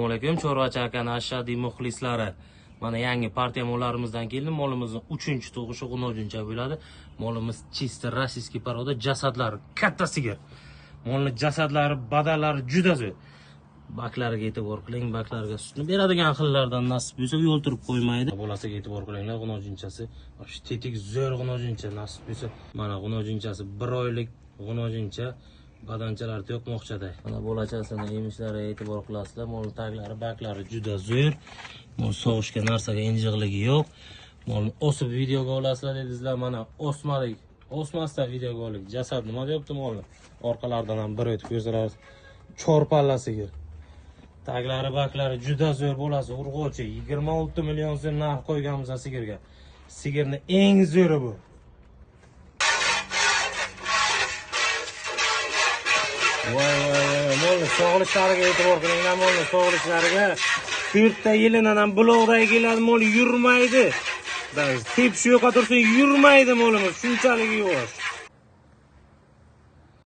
Assalomu alaykum, Chorvachi akani ashaddiy muxlislari. Mana yangi partiya mollarimizdan keldi. Molimizni 3-tug'ishi g'unojincha bo'ladi. Molimiz chista rossiyskiy poroda, jasadlari katta sigir. Molning jasadlari, badallari juda zo'r. Baklariga e'tibor qiling, baklariga sutni beradigan xillardan nasib bo'lsa yo'ltirib qo'ymaydi. Bolasiga e'tibor qilinglar, g'unojinchasi. Shu tetik zo'r g'unojincha nasib bo'lsa. Mana g'unojinchasi 1 oylik g'unojincha. Badanchalar yo'qmoqchada. Mana bo'lachasini emishlariga e'tibor qilasizlar. Mol taglari, baklari juda zo'r. Mol sog'ishga narsaga injiqligi yo'q. Molni o'sib videoga olasizlar dedingizlar. Mana o'smadik. O'smasdan videoga olik. Jasad nima deyapti molni? Orqalaridan ham bir o'tib ko'rsalar. Chorpalla sigir. Taglari, baklari juda zo'r bo'lasi. Urg'ochi 26 million so'm narx qo'yganmiz sigirga. Sigirni eng zo'ri bu. Voy, molni sog'lishlariga e'tibor qilinglar, molni sog'lishlariga. 4 ta yilidan buloqdagi keladi, mol yurmaydi. Tepshi yo'qa tursa yurmaydi molimiz, shunchalik yo'q.